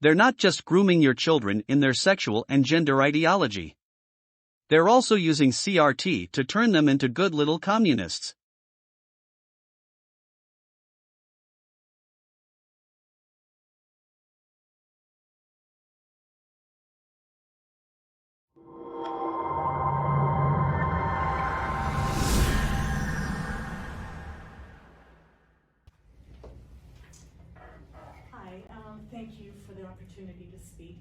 they're not just grooming your children in their sexual and gender ideology. They're also using CRT to turn them into good little communists. Thank you for the opportunity to speak.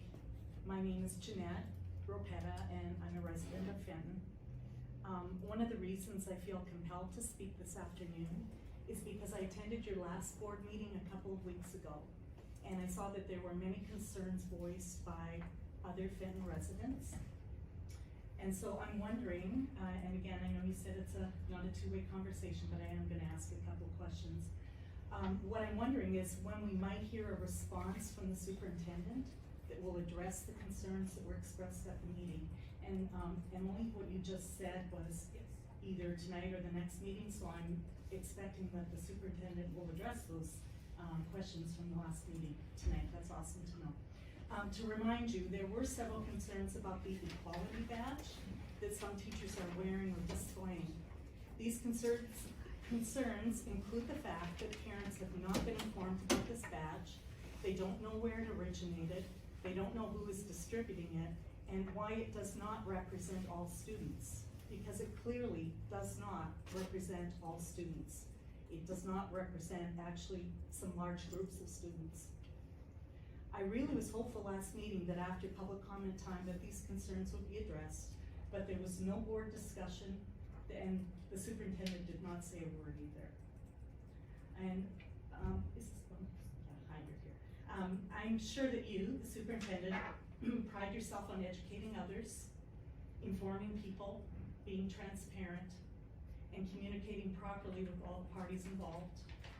My name is Jeanette Ropetta, and I'm a resident of Fenton. One of the reasons I feel compelled to speak this afternoon is because I attended your last board meeting a couple of weeks ago, and I saw that there were many concerns voiced by other Fenton residents. And so I'm wondering, and again, I know you said it's not a two-way conversation, but I am going to ask a couple questions. What I'm wondering is when we might hear a response from the superintendent that will address the concerns that were expressed at the meeting. And Emily, what you just said was either tonight or the next meeting, so I'm expecting that the superintendent will address those questions from the last meeting tonight. That's awesome to know. To remind you, there were several concerns about the equality badge that some teachers are wearing or displaying. These concerns include the fact that parents have not been informed about this badge, they don't know where it originated, they don't know who is distributing it, and why it does not represent all students. Because it clearly does not represent all students. It does not represent actually some large groups of students. I really was hopeful last meeting that after public comment time that these concerns would be addressed, but there was no board discussion, and the superintendent did not say a word either. And I'm sure that you, the superintendent, pride yourself on educating others, informing people, being transparent, and communicating properly with all parties involved,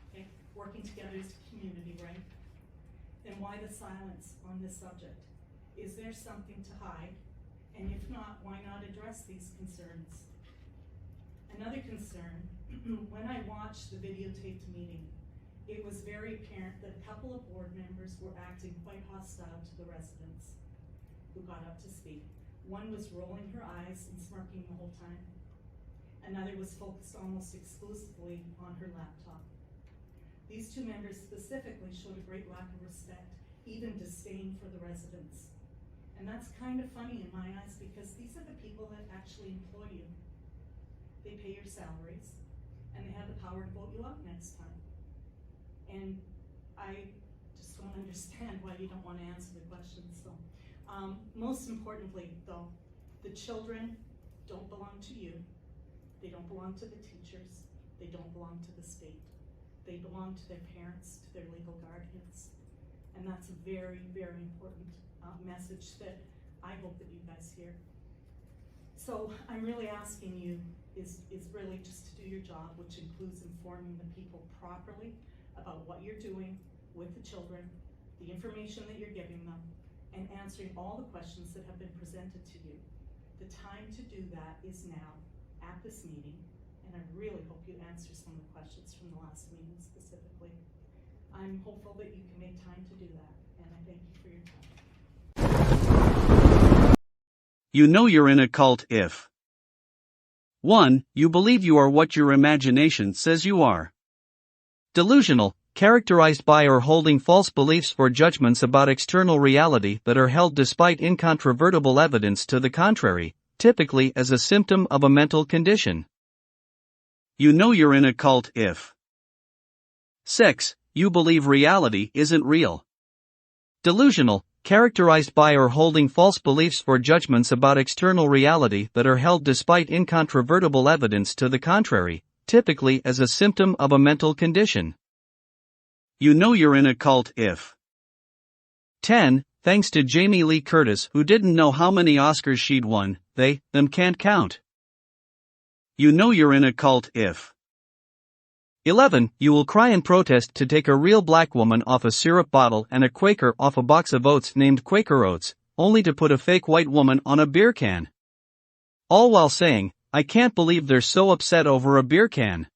okay? Working together as a community, right? Then why the silence on this subject? Is there something to hide? And if not, why not address these concerns? Another concern, when I watched the videotaped meeting, it was very apparent that a couple of board members were acting quite hostile to the residents who got up to speak. One was rolling her eyes and smirking the whole time. Another was focused almost exclusively on her laptop. These two members specifically showed a great lack of respect, even disdain for the residents. And that's kind of funny in my eyes because these are the people that actually employ you. They pay your salaries, and they have the power to vote you out next time. And I just don't understand why you don't want to answer the questions. So, most importantly, though, the children don't belong to you. They don't belong to the teachers. They don't belong to the state. They belong to their parents, to their legal guardians. And that's a very, very important message that I hope that you guys hear. So I'm really asking you is really just to do your job, which includes informing the people properly about what you're doing with the children, the information that you're giving them, and answering all the questions that have been presented to you. The time to do that is now at this meeting, and I really hope you answer some of the questions from the last meeting specifically. I'm hopeful that you can make time to do that, and I thank you for your time. You know you're in a cult if 1. You believe you are what your imagination says you are. Delusional, characterized by or holding false beliefs or judgments about external reality that are held despite incontrovertible evidence to the contrary, typically as a symptom of a mental condition. You know you're in a cult if 6. You believe reality isn't real. Delusional, characterized by or holding false beliefs or judgments about external reality that are held despite incontrovertible evidence to the contrary, typically as a symptom of a mental condition. You know you're in a cult if 10. Thanks to Jamie Lee Curtis, who didn't know how many Oscars she'd won, them can't count. You know you're in a cult if 11. You will cry in protest to take a real black woman off a syrup bottle and a Quaker off a box of oats named Quaker Oats, only to put a fake white woman on a beer can. All while saying, I can't believe they're so upset over a beer can.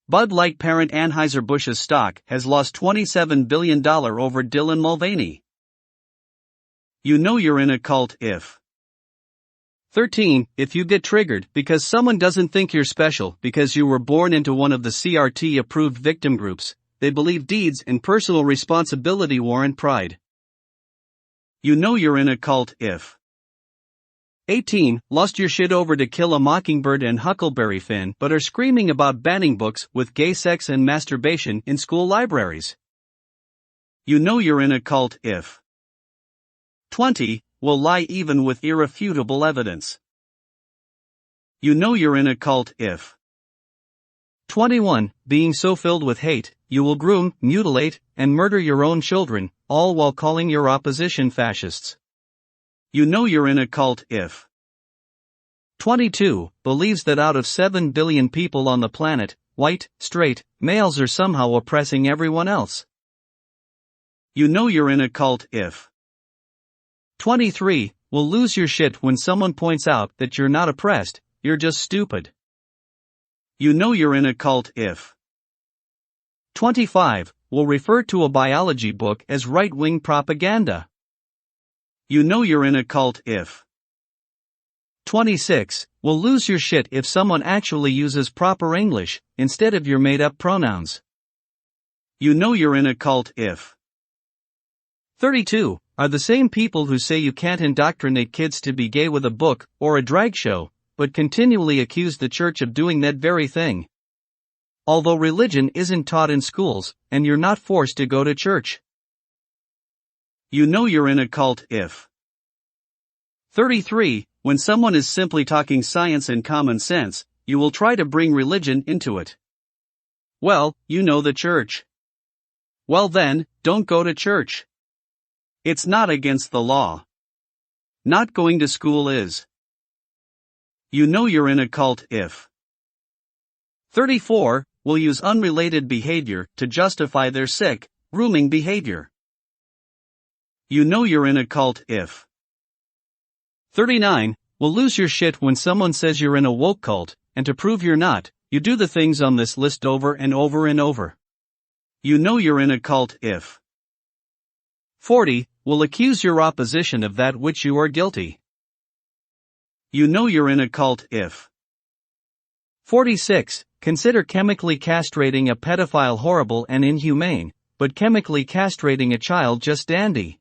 Bud Light parent Anheuser-Busch's stock has lost $27 billion over Dylan Mulvaney. You know you're in a cult if. 13. If you get triggered because someone doesn't think you're special because you were born into one of the CRT-approved victim groups, they believe deeds and personal responsibility warrant pride. You know you're in a cult if. 18. Lost your shit over To Kill a Mockingbird and Huckleberry Finn but are screaming about banning books with gay sex and masturbation in school libraries. You know you're in a cult if. 20. Will lie even with irrefutable evidence. You know you're in a cult if. 21. Being so filled with hate, you will groom, mutilate, and murder your own children, all while calling your opposition fascists. You know you're in a cult if. 22. Believes that out of 7 billion people on the planet, white, straight, males are somehow oppressing everyone else. You know you're in a cult if. 23. Will lose your shit when someone points out that you're not oppressed, you're just stupid. You know you're in a cult if. 25. Will refer to a biology book as right-wing propaganda. You know you're in a cult if. 26. Will lose your shit if someone actually uses proper English, instead of your made-up pronouns. You know you're in a cult if. 32. Are the same people who say you can't indoctrinate kids to be gay with a book or a drag show, but continually accuse the church of doing that very thing. Although religion isn't taught in schools, and you're not forced to go to church. You know you're in a cult if. 33. When someone is simply talking science and common sense, you will try to bring religion into it. Well, you know the church. Well then, don't go to church. It's not against the law. Not going to school is. You know you're in a cult if. 34. Will use unrelated behavior to justify their sick, grooming behavior. You know you're in a cult if. 39. Will lose your shit when someone says you're in a woke cult, and to prove you're not, you do the things on this list over and over and over. You know you're in a cult if. 40. Will accuse your opposition of that which you are guilty. You know you're in a cult if. 46. Consider chemically castrating a pedophile horrible and inhumane, but chemically castrating a child just dandy.